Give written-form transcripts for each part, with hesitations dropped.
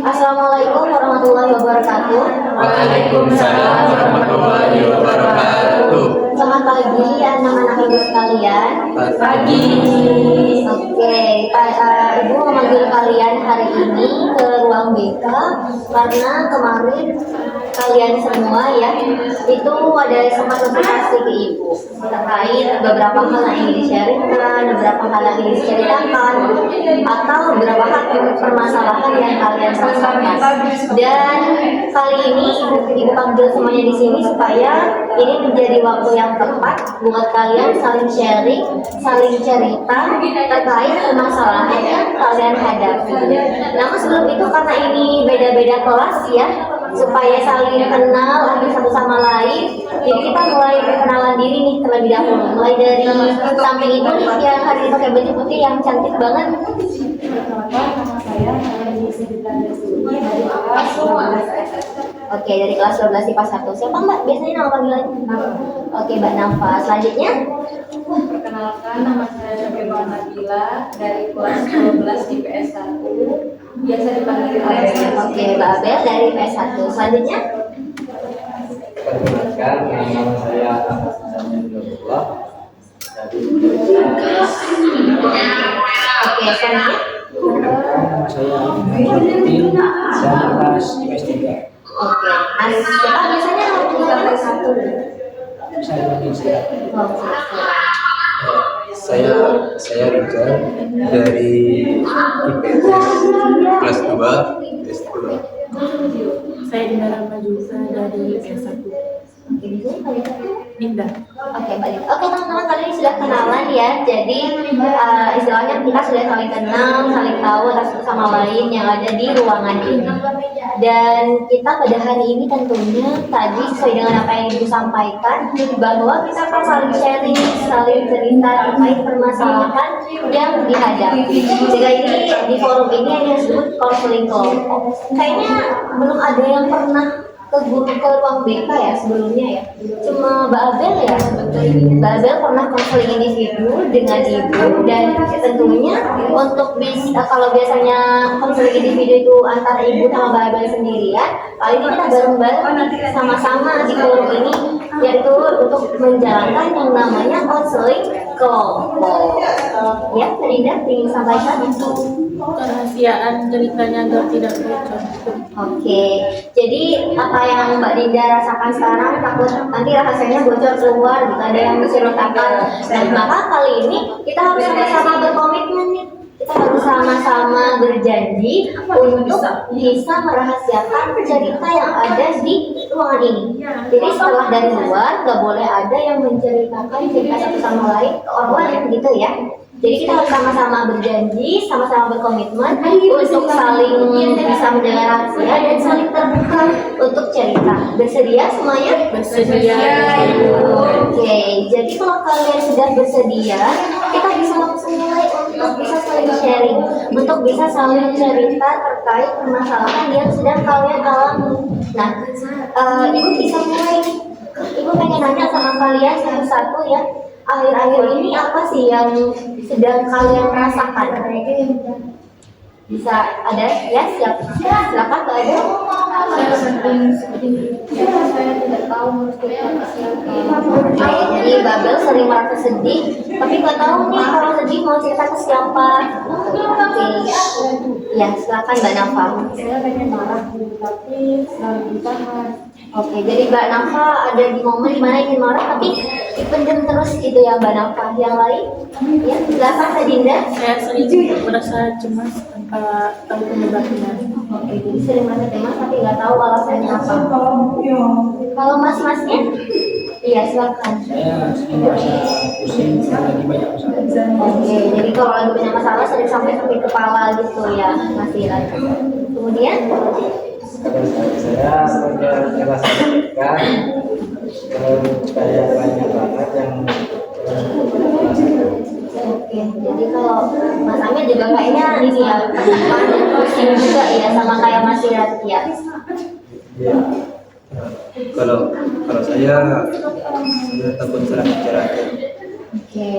Assalamualaikum warahmatullahi wabarakatuh. Waalaikumsalam warahmatullahi wabarakatuh. Selamat pagi anak-anak ibu sekalian. Pagi. Oke, ibu memanggil kalian hari ini ke ruang BK karena kemarin kalian semua ya itu ada sempat notifikasi ke ibu terkait beberapa hal yang ingin di-sharingkan, beberapa hal yang ingin diceritakan, atau beberapa hal permasalahan yang kalian rasakan. Dan kali ini ibu panggil semuanya di sini supaya ini menjadi waktu yang tepat buat kalian saling sharing, saling cerita terkait permasalahan yang kalian hadapi. Namun sebelum itu karena ini beda-beda kelas ya, supaya saling kenal antara satu sama lain. Jadi kita mulai perkenalan diri nih terlebih dahulu. Mulai dari samping ibu nih yang hari ini pakai baju putih yang cantik banget. Nama saya dari kelas 12. Oke, dari kelas 12 IPA 1. Siapa Mbak? Biasanya nama panggilannya? Oke, Mbak Nafa. Selanjutnya? Perkenalkan, nama saya Syafira Nabila dari kelas 12 IPS 1. Biasa dipanggil Abel. Oke, Mbak Abel dari IPS 1. Selanjutnya? Perkenalkan, nama saya Ahmad Abdullah dari Oke, selanjutnya? Nama saya Abdul dari kelas IPS 3. Oke, siapa biasanya nama panggilan IPS 1? Saya panggil saya. Oke. Saya Rizal dari IPS kelas 2 IPS 2. Saya Dinda Rahma juga dari IPS 1. Oke, di sini kalian Dinda. Oke, baik. Oke, teman-teman kalian sudah kenalan ya. Jadi istilahnya kita sudah saling kenal, saling tahu satu sama lain yang ada di ruangan ini. Dan kita pada hari ini tentunya tadi sesuai dengan apa yang Ibu sampaikan bahwa kita akan saling sharing, saling cerita terkait permasalahan yang dihadapi. Jika ini di forum ini ada yang disebut konseling kelompok. Kayaknya belum ada yang pernah ke ruang BK ya sebelumnya ya. Cuma Mbak Abel ya. Mbak Abel pernah konseling individu dengan ibu, dan tentunya untuk kalau biasanya konseling individu itu antara ibu sama Mbak Abel sendirian, kali ini kita bareng-bareng sama-sama di forum ini, yaitu untuk menjalankan yang namanya konseling kelompok. Ya, Rinda ingin sampaikan itu. Kerahasiaan ceritanya agar tidak bocor. Oke, jadi apa yang Mbak Dinda rasakan sekarang takut nanti rahasianya bocor keluar, gitu ada yang menceritakan. Dan maka kali ini kita harus sama-sama berkomitmen nih. Kita harus sama-sama berjanji untuk bisa merahasiakan cerita yang ada di ruangan ini. Jadi setelah dari luar nggak boleh ada yang menceritakan cerita satu sama lain ke orang lain gitu ya. Jadi kita harus sama-sama berjanji, sama-sama berkomitmen untuk saling bisa menjaga rahasia dan saling terbuka untuk cerita. Bersedia semuanya? Bersedia. Oke, jadi kalau kalian sudah bersedia, kita bisa langsung mulai untuk bisa saling sharing, untuk bisa saling cerita terkait permasalahan yang sedang kalian alami. Nah, Ibu bisa mulai nih. Ibu pengen nanya sama kalian satu-satu ya. Akhir-akhir ini apa sih yang sedang kalian rasakan? Bisa ada ya? Silakan Mbak Ada. Saya sedang sedih. Saya tidak tahu harus berkata siapa. Jadi Babel sering merasa sedih, tapi nggak tahu nih kalau sedih mau cerita ke siapa. Oke, ya silakan Mbak Nafa. Saya pengen marah, tapi selalu ditahan. Oke, jadi Mbak Nafa ada di momen dimana ingin marah tapi dipendam terus gitu ya Mbak Nafa. Yang lain? Ya, silakan Kak Dinda. Saya sering merasa cemas tanpa tahu penyebabnya. Oke, jadi sering merasa cemas tapi nggak tahu alasannya apa. Kalau mas-masnya? Iya, silakan. Saya sering merasa pusing karena lagi banyak masalah. Oke, jadi kalau lagi banyak masalah sering sampai sakit kepala gitu ya, masih lagi. Kemudian? Saya merasa dekat, kayak banyak banget yang Oke, jadi kalau Mas Amir juga kayaknya ini ya, pusing juga ya sama kayak Mas Irat ya. ya. Kalau saya takut salah bicara. Oke,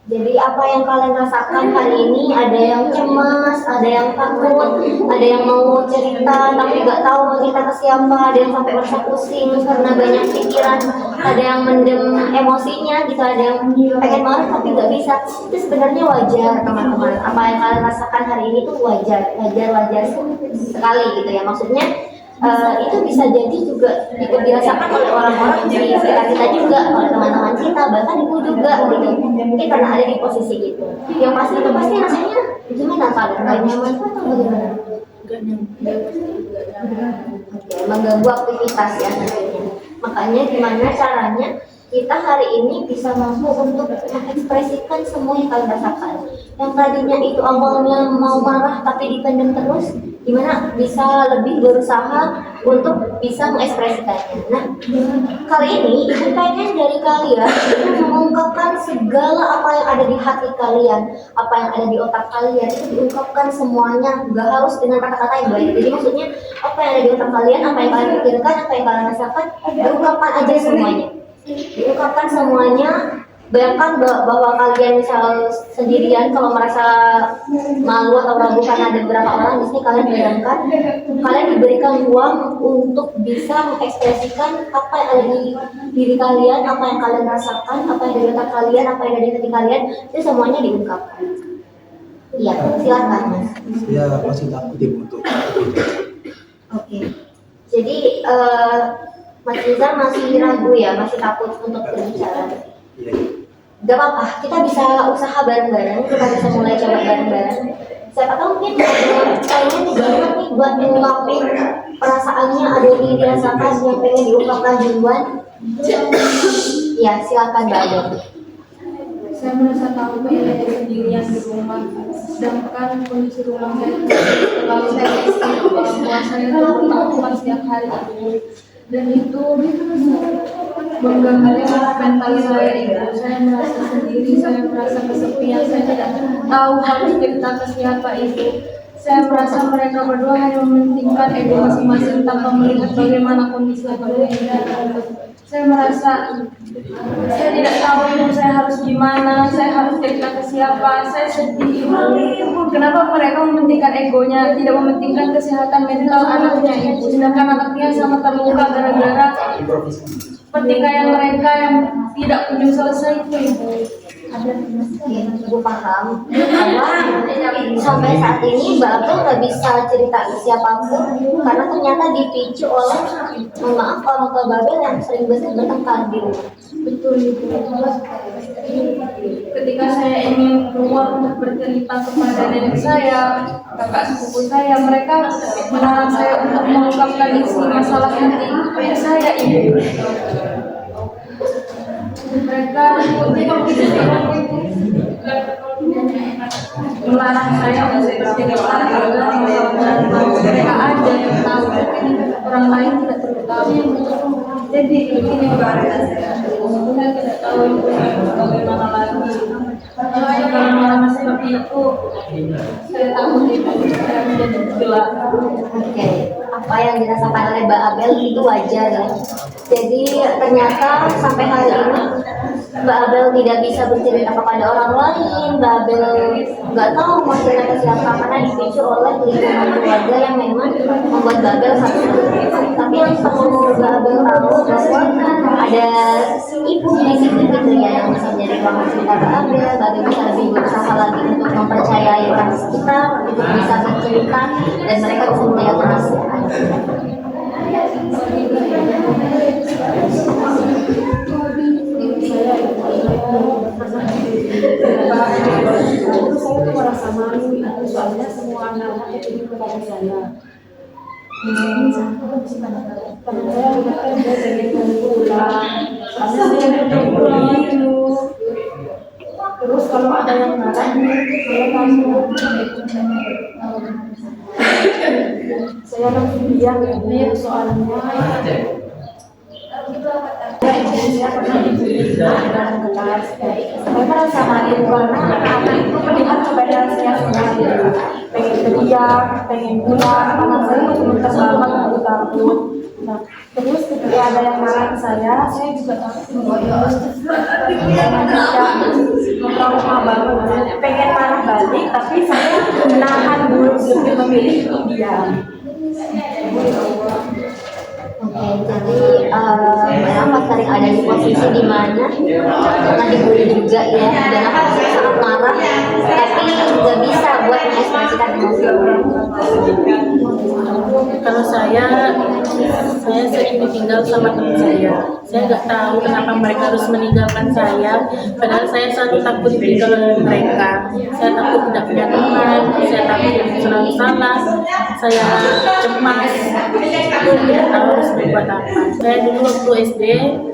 Jadi apa yang kalian rasakan hari ini, ada yang cemas, ada yang takut, ada yang mau cerita tapi nggak tahu mau cerita ke siapa, ada yang sampai merasa pusing karena banyak pikiran, ada yang mendem emosinya gitu, ada yang pengen marah tapi nggak bisa. Itu sebenarnya wajar teman-teman. Apa yang kalian rasakan hari ini tuh wajar sekali gitu ya. Maksudnya itu bisa jadi juga ikut dirasakan oleh orang-orang di sekitar kita juga, oleh teman-teman kita, bahkan ibu juga gitu. Mungkin karena ada di posisi itu. Yang pasti itu pasti rasanya gimana, kalian nggak nyaman atau bagaimana? Oke, mengganggu aktivitas ya nantinya. Makanya gimana caranya kita hari ini bisa mampu untuk mengekspresikan semua yang kalian rasakan. Yang tadinya itu awalnya mau marah tapi dipendam terus, gimana bisa lebih berusaha untuk bisa mengekspresikannya. Nah, kali ini ibu pengen dari kalian mengungkapkan segala apa yang ada di hati kalian, apa yang ada di otak kalian, itu diungkapkan semuanya, gak harus dengan kata-kata yang baik. Jadi maksudnya apa yang ada di otak kalian, apa yang kalian pikirkan, apa yang kalian rasakan, diungkapkan aja semuanya. Diungkapkan semuanya. Bayangkan bahwa kalian misal sendirian, kalau merasa malu atau ragu karena ada beberapa orang di sini, kalian bayangkan kalian diberikan ruang untuk bisa mengekspresikan apa yang ada di diri kalian, apa yang kalian rasakan, apa yang ada di otak kalian, apa yang ada di hati kalian, itu semuanya diungkapkan. Iya, silakan Mas. Saya masih takut ibu untuk Oke. Jadi Mas Rizal masih ragu ya, masih takut untuk berbicara. Iya. Gak apa-apa, kita bisa usaha bareng-bareng, kita bisa mulai coba bareng-bareng. Siapa tahu mungkin kayaknya nih banget nih buat mengungkapin perasaannya, ada yang ingin dirasakan, yang pengen diungkapkan duluan. Ya, silakan Mbak Ado. Saya merasa takut sendirian di rumah, sedangkan kondisi rumah saya kalau saya istri orang tua saya itu bertahun setiap hari dan itu mengganggu mental saya itu. Saya merasa sendiri, saya merasa kesepian, saya tidak tahu harus cerita ke siapa itu. Saya merasa mereka berdua hanya mementingkan ego masing-masing tanpa melihat bagaimana kondisi keluarga. Saya merasa saya tidak tahu itu saya harus gimana, saya harus cerita ke siapa. Saya sedih. Kenapa mereka mementingkan egonya, tidak mementingkan kesehatan mental anaknya ibu, sedangkan anaknya sangat terluka gara-gara pertikaian mereka yang tidak kunjung selesai itu ibu. Ibu paham bahwa sampai saat ini Mbak Abel nggak bisa cerita ke siapapun karena ternyata dipicu oleh, mohon maaf, orang tua Mbak Abel yang sering bertengkar di rumah. Betul ibu. Ketika saya ingin keluar untuk bercerita kepada nenek saya, kakak sepupu saya, mereka melarang saya untuk mengungkapkan isi masalah hati saya ibu. Mereka melarang saya untuk bercerita agar mereka aja yang tahu, orang lain tidak tahu. Jadi ini keadaan saya tidak tahu bagaimana lagi. Kalau malam seperti itu, saya takut itu saya menjadi gelap. Oke, apa yang dirasakan oleh Mbak Abel itu wajar ya. Jadi ternyata sampai hari ini Mbak Abel tidak bisa bercerita kepada orang lain. Mbak Abel nggak tahu mau cerita ke siapa karena dipicu oleh lingkungan keluarga yang memang membuat Mbak Abel sakit. Tapi yang perlu Mbak Abel tahu bahwa ada ibu di sini gitu ya, yang bisa menjadi ruang cerita Mbak Abel. Mbak Abel bisa lebih berusaha lagi untuk mempercayai orang sekitar, untuk bisa bercerita dan mereka bisa melihat perasaan. Saya merasa malu itu soalnya semua anak-anak itu kepada saya. Karena saya udah kerja dari pulang, karena saya udah pulang itu. Terus kalau ada yang marah, saya langsung saya langsung diam ya, soalnya saya pernah dibully dalam kelas. Saya merasa malu karena anak itu melihat kepada saya sendiri, pengen teriak, pengen pulang, anak saya muter banget, aku takut. Nah, terus ketika ada yang marah ke saya juga takut. trauma banget, pengen marah balik tapi saya menahan dulu lebih memilih untuk diam. Oke, jadi kenapa sering ada di posisi di mana karena dibully juga ya, dan aku sangat marah, tapi nggak bisa buat mengekspresikan emosi. Kalau saya sering ditinggal sama teman saya. Saya nggak tahu kenapa mereka harus meninggalkan saya. Padahal saya selalu takut ditinggal oleh mereka. Saya takut tidak punya teman. Saya takut selalu salah. Saya cemas. Aku tidak tahu harus berbuat apa. Saya dulu waktu SD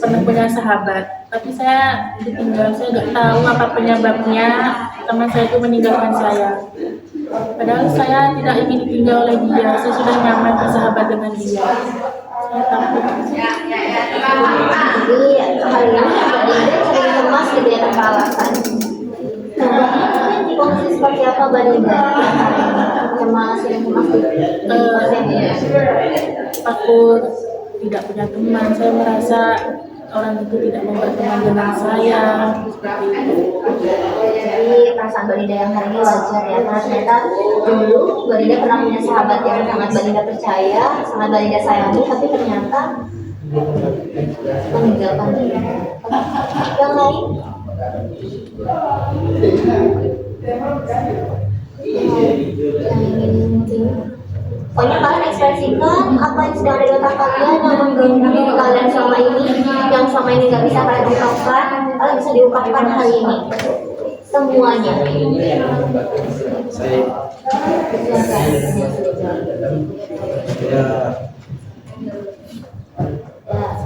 pernah punya sahabat, tapi saya ditinggal. Saya nggak tahu apa penyebabnya. Teman saya itu meninggalkan saya. Padahal saya tidak ingin ditinggal oleh dia. Saya sudah nyaman bersahabat dengan dia. Saya takut. Jadi hal ini Barinda sering cemas gitu ya tanpa alasan. Nah, di posisi seperti apa Barinda? Cemas, sering cemas di Takut tidak punya teman. Saya merasa orang itu tidak mau berteman dengan saya, seperti itu. Jadi perasaan Barinda yang hari ini wajar ya, karena ternyata dulu Barinda pernah punya sahabat yang sangat Barinda percaya, sangat Barinda sayangi, tapi ternyata meninggalkan dia. Yang lain? Yang ingin pokoknya kalian ekspresikan apa yang sedang ada di otak kalian yang mengganggu diri kalian selama ini, yang selama ini nggak bisa kalian ungkapkan, kalian bisa diungkapkan hari ini semuanya.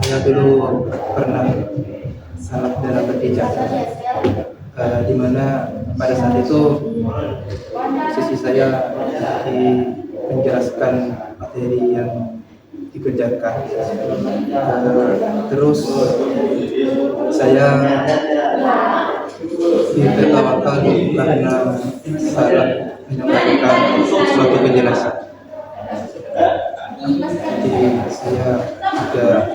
Saya dulu pernah salah dalam berbicara, di mana pada saat itu sisi saya menjelaskan materi yang dikerjakan. Terus saya ditertawakan karena salah menyampaikan suatu penjelasan. Jadi saya juga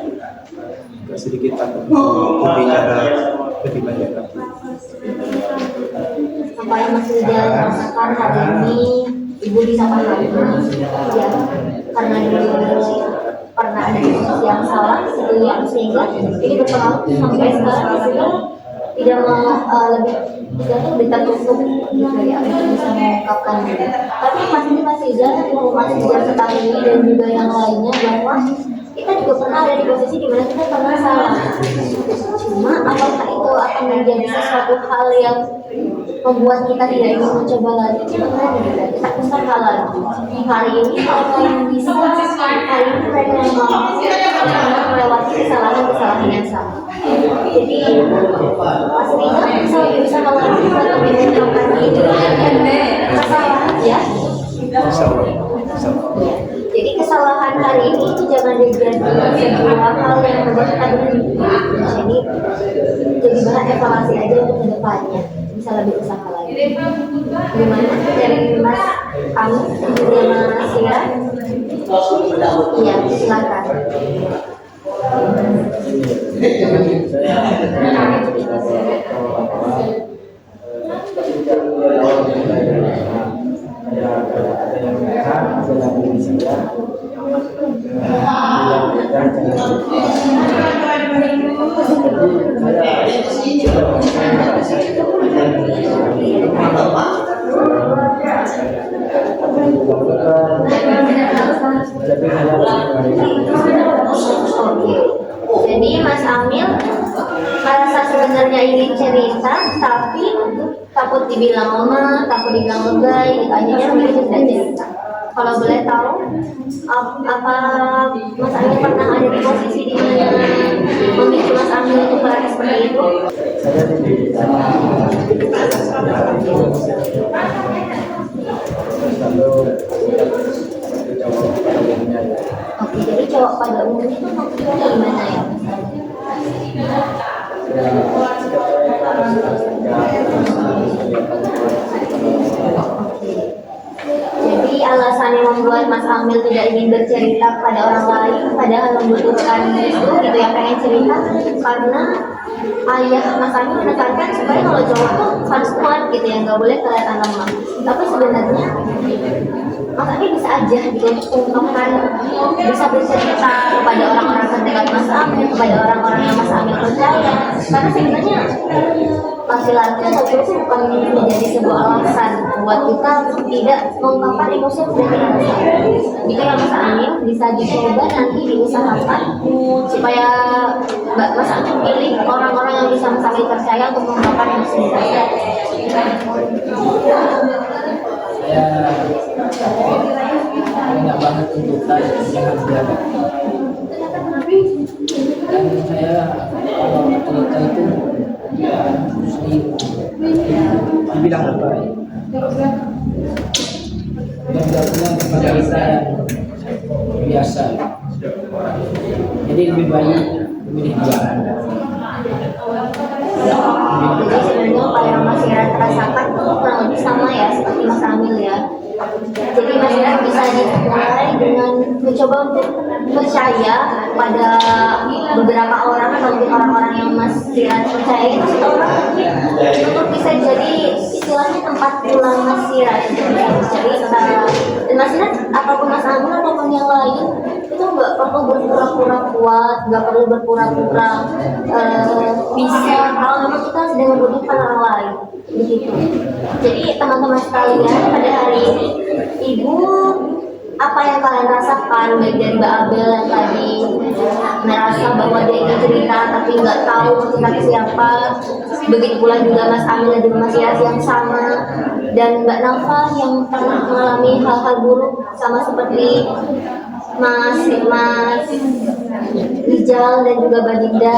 sedikit takut untuk berbicara lebih banyak lagi. Apa yang masih dia rasakan hari ini, Ibu bisa pahami ya, karena dulu pernah ada posisi yang salah gitu ya, sehingga ini berpengaruh sampai sekarang juga tidak lebih tertutup gitu ya, untuk bisa mengungkapkan diri. Tapi masih jalan masih juga ketahui dan juga yang lainnya bahwa kita juga pernah ada di posisi di mana kita pernah salah. Cuma apakah itu akan menjadi sesuatu hal yang membuat kita tidak ingin mencoba lagi? Kita usaha lagi. Hari ini mereka yang bisa, hari ini mereka yang mau melewati kesalahan yang sama. Jadi pastinya bisa melakukan lebih menentukan diri kesalahan ya. Jadi kesalahan hari ini itu jangan dijadi sebuah hal yang membuat kita berhenti. Jadi bahan evaluasi aja untuk kedepannya, bisa lebih usaha lagi. Gimana dari Mas Amin dan juga Mas Sia? Iya, silakan. Jadi Mas Amil merasa sebenarnya ingin cerita, tapi takut dibilang lemah, takut dibilang lebay, gitu aja mungkin sudah cerita. Kalau boleh tahu, apa Mas Amil pernah ada di posisi di mana memicu Mas Amil untuk merasa seperti itu? Oke, jadi cowok pada umumnya itu maksudnya gimana ya? Jadi alasan yang membuat Mas Amil tidak ingin bercerita pada orang lain, padahal membutuhkan itu gitu ya, pengen cerita karena ayah Mas Amil menekankan supaya kalau cowok tuh harus kuat gitu ya, nggak boleh kelihatan lemah. Tapi sebenarnya Mas Amil bisa aja gitu ungkapkan, bisa bercerita kepada orang-orang terdekat Mas Amil, kepada orang-orang yang Mas Amil percaya. Karena sebenarnya laki-laki itu bukan menjadi sebuah alasan buat kita tidak mengungkapkan emosi yang sudah kita rasakan. Jika yang Mas Amil bisa dicoba nanti diusahakan supaya Mas Amil pilih orang-orang yang bisa Mas Amil percaya untuk mengungkapkan emosi kita. Saya banyak banget tuntutan yang harus dihadapi. Dan saya kalau cerita itu ya mesti dibilang terbaik. Dan tidak punya tempat cerita yang biasa. Jadi lebih baik memilih diam. Jadi sebenarnya apa yang Mas Iran rasakan itu kurang lebih sama ya seperti Mas Amil ya. Jadi Mas Iran bisa dimulai dengan mencoba untuk percaya pada beberapa orang atau mungkin orang-orang yang Mas Iran percaya itu orang untuk bisa jadi istilahnya tempat pulang Mas Iran. Jadi dan Mas Iran ataupun Mas Amil ataupun yang lain itu nggak perlu berpura-pura kuat, nggak perlu berpura-pura bisa kalau memang kita sedang membutuhkan orang lain begitu. Jadi teman-teman sekalian, pada hari ini Ibu apa yang kalian rasakan baik dari Mbak Abel yang tadi merasa bahwa dia ingin cerita tapi nggak tahu cerita ke siapa, begitu pula juga Mas Amil dan juga Mas Yas yang sama, dan Mbak Nafa yang pernah mengalami hal-hal buruk sama seperti Mas Rijal dan juga Mbak Dinda.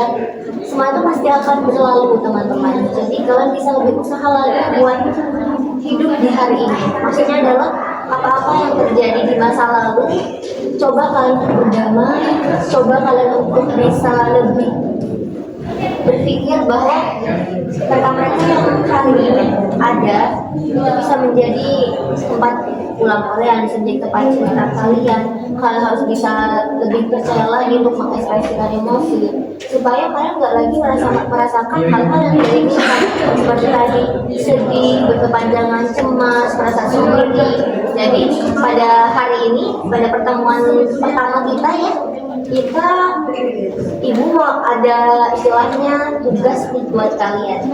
Semua itu pasti akan berlalu teman-teman. Jadi kalian bisa lebih usaha lagi buat hidup di hari ini. Maksudnya adalah apa-apa yang terjadi di masa lalu, coba kalian berdamai, coba kalian untuk bisa lebih berpikir bahwa mereka yang hari ini ada itu bisa menjadi tempat pulang kalian, bisa menjadi tempat cerita kalian. Kalian harus bisa lebih percaya lagi untuk mengekspresikan emosi supaya kalian nggak lagi merasakan hal-hal yang tidak diinginkan seperti tadi sedih, berkepanjangan, cemas, merasa sendiri. Jadi pada hari ini, pada pertemuan pertama kita ya, kita Ibu mau ada istilahnya tugas nih buat kalian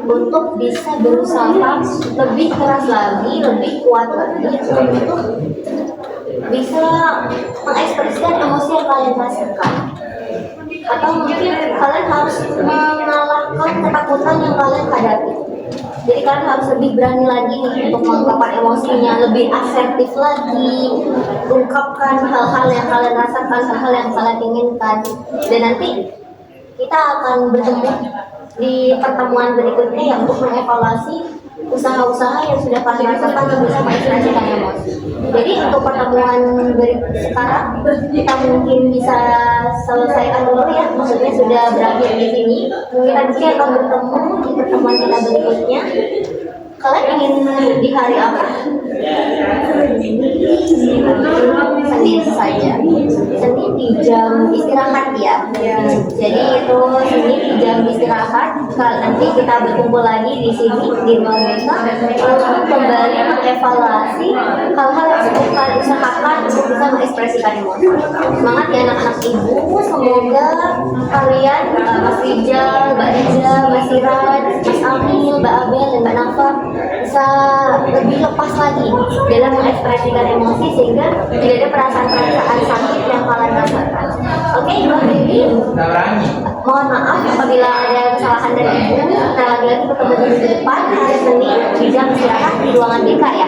untuk bisa berusaha lebih keras lagi, lebih kuat lagi untuk bisa mengekspresikan emosi yang kalian rasakan. Atau mungkin kalian harus mengalahkan ketakutan yang kalian hadapi. Jadi kalian harus lebih berani lagi nih untuk mengungkapkan emosinya, lebih asertif lagi, ungkapkan hal-hal yang kalian rasakan, hal-hal yang kalian inginkan. Dan nanti kita akan bertemu di pertemuan berikutnya yang untuk mengevaluasi usaha-usaha yang sudah kalian rasakan untuk bisa mengekspresikan emosi. Jadi untuk pertemuan sekarang kita mungkin bisa selesaikan dulu ya, maksudnya sudah berakhir di sini. Kita nanti akan bertemu di pertemuan kita berikutnya. Kalian ingin di hari apa? Senin saja. Senin di jam istirahat ya. Jadi itu Senin di jam istirahat. Nanti kita berkumpul lagi di sini di ruang desa untuk kembali mengevaluasi hal-hal yang sudah kalian usahakan untuk bisa mengekspresikan emosi. Semangat ya anak-anak Ibu. Semoga kalian Mas Rijal, Mbak Dinda, Mas Iran, Mas Amil, Mbak Abel, dan Mbak Nafa bisa lebih lepas lagi dalam mengekspresikan emosi sehingga tidak ada perasaan-perasaan sakit yang kalian rasakan. Oke, Ibu Bibi, mohon maaf apabila ada kesalahan dari Ibu. Kita lagi-lagi bertemu di depan hari Senin di jam istirahat di ruangan BK ya.